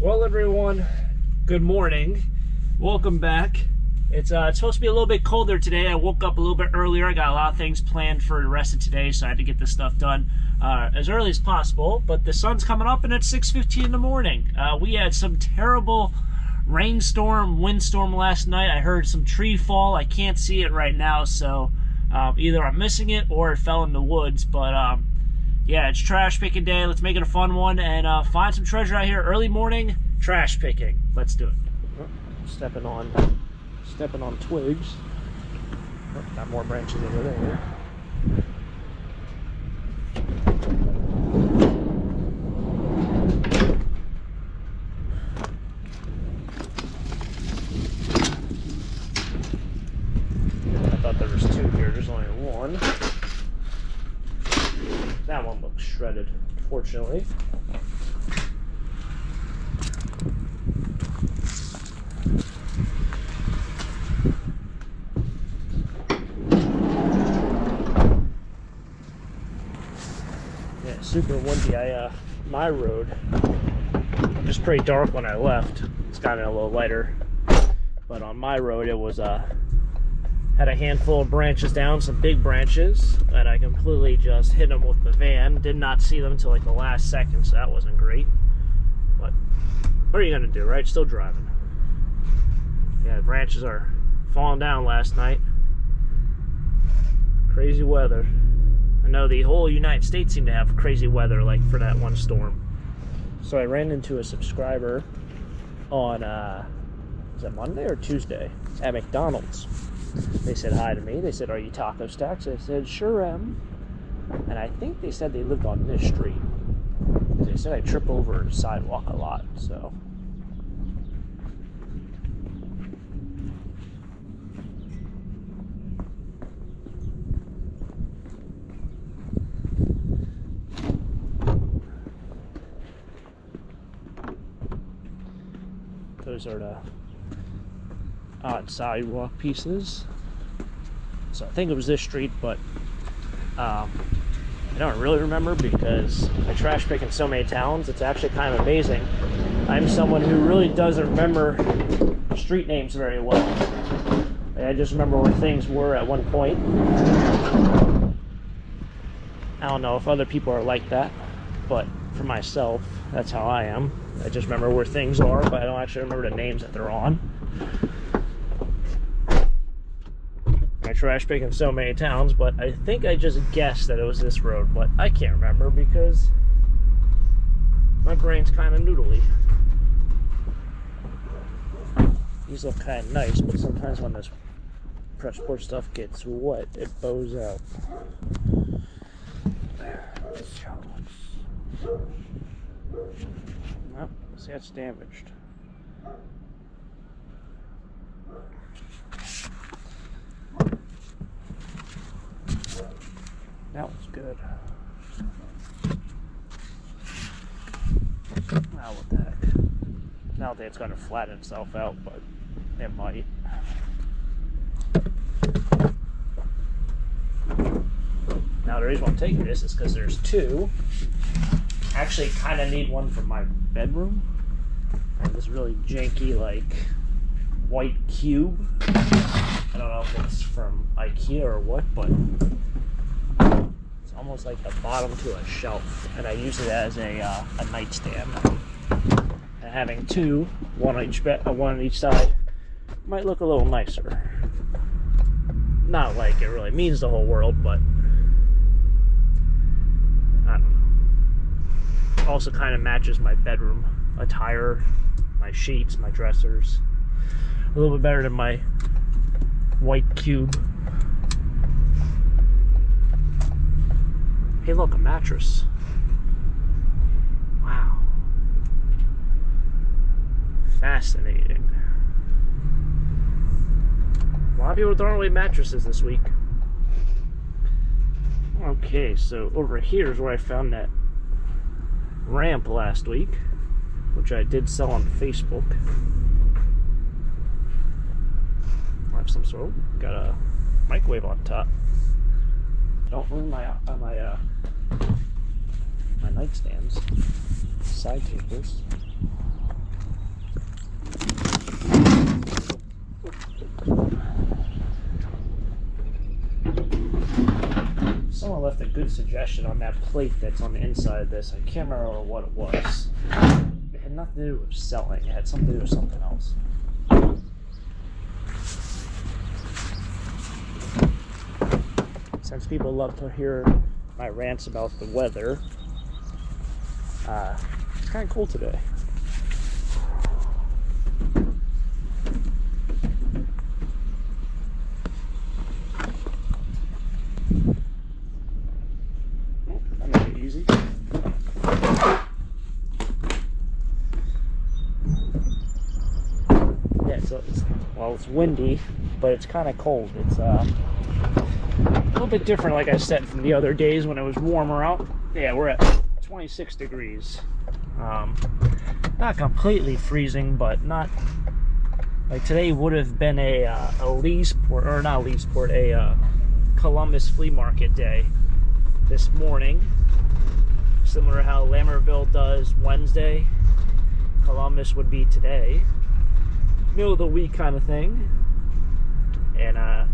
Well, everyone, good morning. Welcome back. It's supposed to be a little bit colder today. I woke up a little bit earlier. I got a lot of things planned for the rest of today, so I had to get this stuff done as early as possible. But the sun's coming up, and it's 6:15 in the morning. We had some terrible rainstorm, windstorm last night. I heard some tree fall. I can't see it right now, so either I'm missing it or it fell in the woods. But yeah, it's trash picking day. Let's make it a fun one and find some treasure out here. Early morning trash picking. Let's do it. Oh, stepping on twigs. Oh, got more branches over there. I thought there was two here. There's only one. That one looks shredded, fortunately. Yeah, super windy. My road it was pretty dark when I left. It's gotten a little lighter, but on my road it was had a handful of branches down, some big branches, and I completely just hit them with the van. Did not see them until like the last second, so that wasn't great. But what are you gonna do, right? Still driving. Yeah, the branches are falling down last night. Crazy weather. I know the whole United States seemed to have crazy weather like for that one storm. So I ran into a subscriber on, was that Monday or Tuesday? At McDonald's. They said hi to me. They said, "Are you Taco Stacks?" I said, "Sure am." And I think they said they lived on this street. They said I trip over the sidewalk a lot, so. Those are the odd sidewalk pieces. So I think it was this street, but I don't really remember because I trash pick in so many towns. It's actually kind of amazing. I'm someone who really doesn't remember street names very well. I just remember where things were at one point. I don't know if other people are like that, but for myself, that's how I am. I just remember where things are, but I don't actually remember the names that they're on. I trash pick in so many towns, but I think I just guessed that it was this road, but I can't remember because my brain's kind of noodly. These look kind of nice, but sometimes when this press board stuff gets wet, it bows out. Oh, see, that's damaged. That one's good. Now what the heck? Now that it's going to flatten itself out, but it might. Now the reason why I'm taking this is because there's two. I actually kind of need one for my bedroom. And this really janky, like, white cube. I don't know if it's from IKEA or what, but it's almost like the bottom to a shelf, and I use it as a nightstand. And having two, one on each side, might look a little nicer. Not like it really means the whole world, but I don't know. Also kind of matches my bedroom attire, my sheets, my dressers. A little bit better than my white cube. Hey, look, a mattress. Wow. Fascinating. A lot of people throwing away mattresses this week. Okay, so over here is where I found that ramp last week, which I did sell on Facebook. I have some sort of, got a microwave on top. Don't ruin my nightstands, side tables. good suggestion on that plate that's on the inside of this. I can't remember what it was. It had nothing to do with selling. It had something to do with something else. Since people love to hear my rants about the weather, it's kind of cool today. That made it easy. Yeah, so it's windy, but it's kind of cold. It's a little bit different, like I said, from the other days when it was warmer out. Yeah, we're at 26 degrees. Not completely freezing, but not like today would have been a Leesport, or not Leesport, a Columbus flea market day this morning. Similar to how Lammerville does Wednesday, Columbus would be today. Middle of the week kind of thing. And I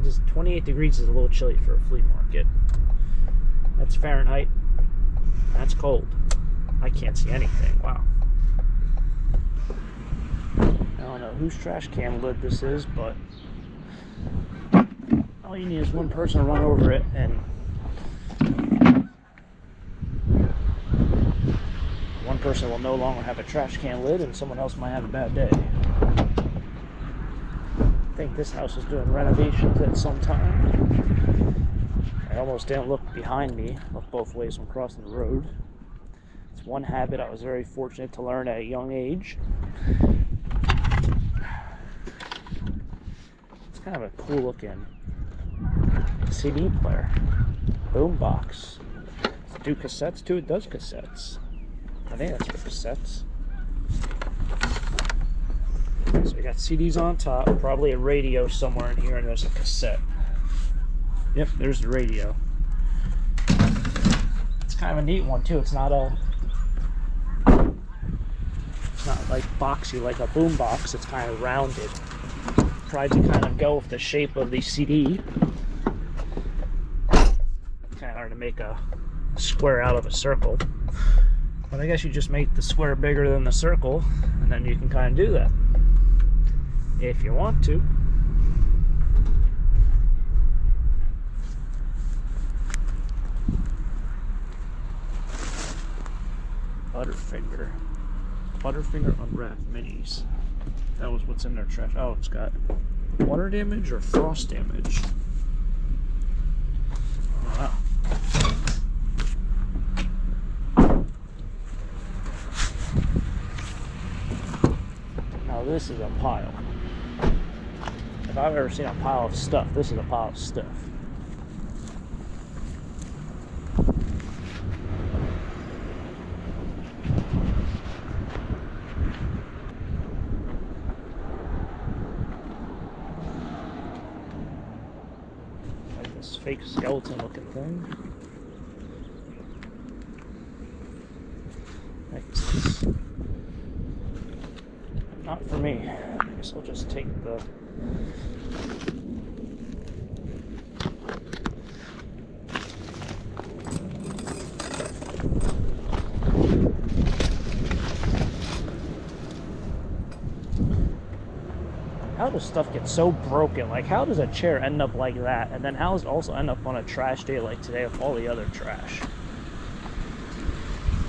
just 28 degrees is a little chilly for a flea market. That's Fahrenheit. That's cold. I can't see anything. Wow. I don't know whose trash can lid this is, but all you need is one person to run over it, and one person will no longer have a trash can lid, and someone else might have a bad day. I think this house is doing renovations at some time. I almost didn't look behind me, look both ways when crossing the road. It's one habit I was very fortunate to learn at a young age. It's kind of a cool looking CD player, boom box. Does it do cassettes too? It does cassettes. I think that's for cassettes. So we got CDs on top, probably a radio somewhere in here, and there's a cassette. Yep, there's the radio. It's kind of a neat one too. It's not like boxy like a boom box. It's kind of rounded. Tried to kind of go with the shape of the CD. Kind of hard to make a square out of a circle. But I guess you just make the square bigger than the circle, and then you can kind of do that if you want to. Butterfinger unwrapped minis. That was what's in their trash. Oh, it's got water damage or frost damage. Wow. Now this is a pile. If I've ever seen a pile of stuff, this is a pile of stuff. Like this fake skeleton looking thing. It's not for me. I guess I'll just take the how does stuff get so broken? Like, how does a chair end up like that? And then how does it also end up on a trash day like today with all the other trash?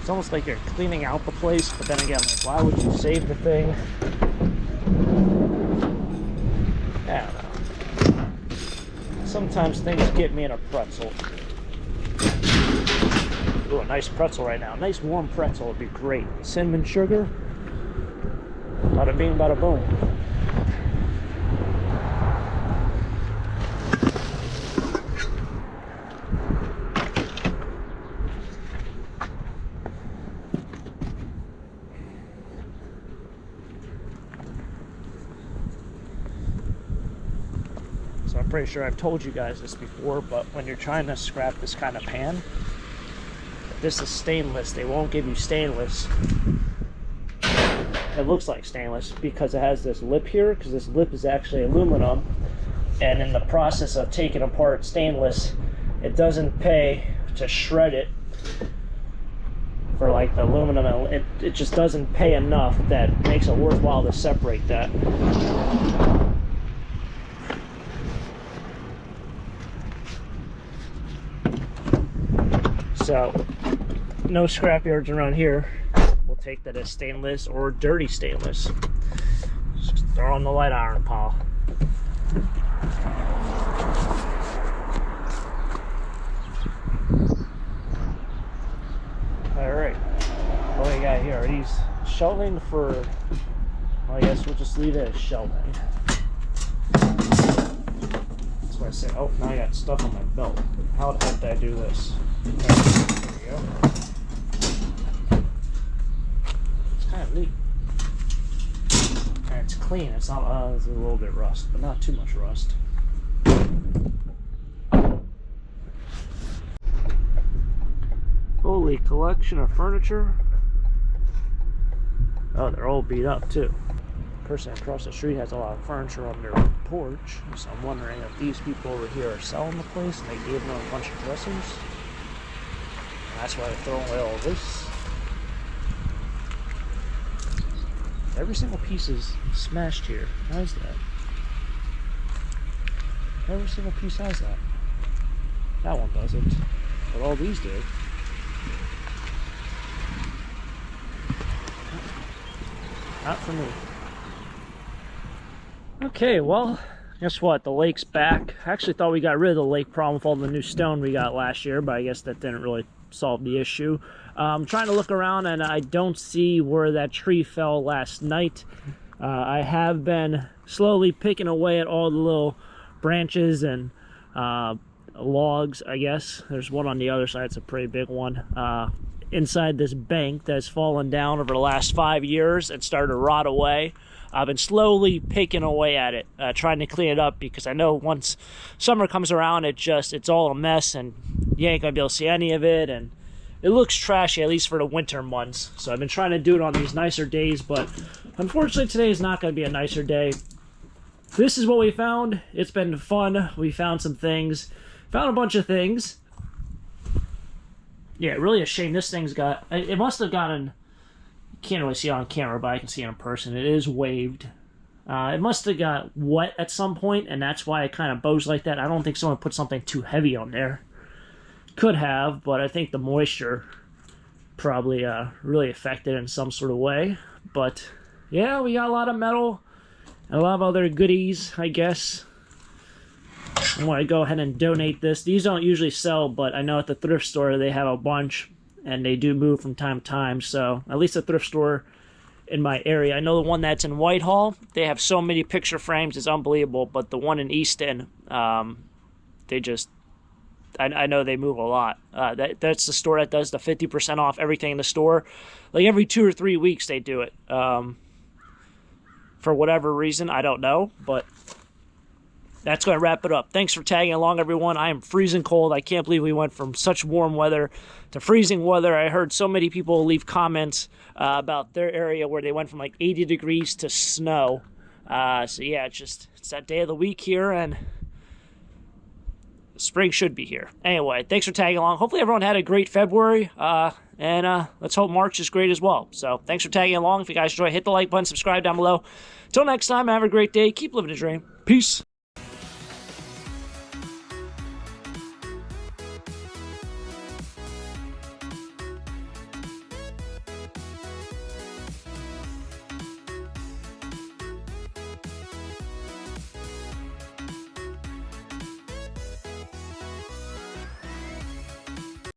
It's almost like you're cleaning out the place, but then again, like, why would you save the thing? I don't know. Sometimes things get me in a pretzel. Ooh, a nice pretzel right now. A nice warm pretzel would be great. Cinnamon sugar. Bada bing, bada boom. I'm pretty sure I've told you guys this before, but when you're trying to scrap this kind of pan, if this is stainless, they won't give you stainless. It looks like stainless because it has this lip here, because this lip is actually aluminum, and in the process of taking apart stainless, it doesn't pay to shred it for like the aluminum. It just doesn't pay enough that makes it worthwhile to separate that. So no scrapyards around here. We'll take that as stainless or dirty stainless. Just throw on the light iron pile. Alright, what we got here are these shelving for, well, I guess we'll just leave it as shelving. That's what I said. Oh, now I got stuff on my belt. How the heck did I do this? Okay, there we go. It's kind of neat. And it's clean. It's not, there's a little bit of rust, but not too much rust. Holy collection of furniture. Oh, they're all beat up too. The person across the street has a lot of furniture on their porch, so I'm wondering if these people over here are selling the place and they gave them a bunch of dressers. And that's why they're throwing away all this. Every single piece is smashed here. Why is that? Every single piece has that. That one doesn't, but all these do. Not for me. Okay, well, guess what? The lake's back. I actually thought we got rid of the lake problem with all the new stone we got last year, but I guess that didn't really solve the issue. I'm trying to look around and I don't see where that tree fell last night. I have been slowly picking away at all the little branches and logs, I guess. There's one on the other side. It's a pretty big one. Inside this bank that's fallen down over the last 5 years and started to rot away. I've been slowly picking away at it, trying to clean it up, because I know once summer comes around, it's all a mess and you ain't gonna be able to see any of it, and it looks trashy, at least for the winter months. So I've been trying to do it on these nicer days, but unfortunately today is not gonna be a nicer day. This is what we found. It's been fun. We found some things, found a bunch of things. Yeah, really a shame. This thing's got, it must have gotten, you can't really see it on camera, but I can see it in person. It is waved. It must have got wet at some point, and that's why it kind of bows like that. I don't think someone put something too heavy on there. Could have, but I think the moisture probably really affected it in some sort of way. But yeah, we got a lot of metal and a lot of other goodies, I guess. I want to go ahead and donate this. These don't usually sell, but I know at the thrift store they have a bunch, and they do move from time to time. So at least the thrift store in my area. I know the one that's in Whitehall, they have so many picture frames, it's unbelievable. But the one in Easton, they just, I know they move a lot. That's the store that does the 50% off everything in the store. Like every 2 or 3 weeks they do it. For whatever reason, I don't know, but that's going to wrap it up. Thanks for tagging along, everyone. I am freezing cold. I can't believe we went from such warm weather to freezing weather. I heard so many people leave comments about their area where they went from like 80 degrees to snow. So yeah, it's that day of the week here, and spring should be here. Anyway, thanks for tagging along. Hopefully everyone had a great February, and let's hope March is great as well. So thanks for tagging along. If you guys enjoy, hit the like button, subscribe down below. Till next time, have a great day. Keep living a dream. Peace.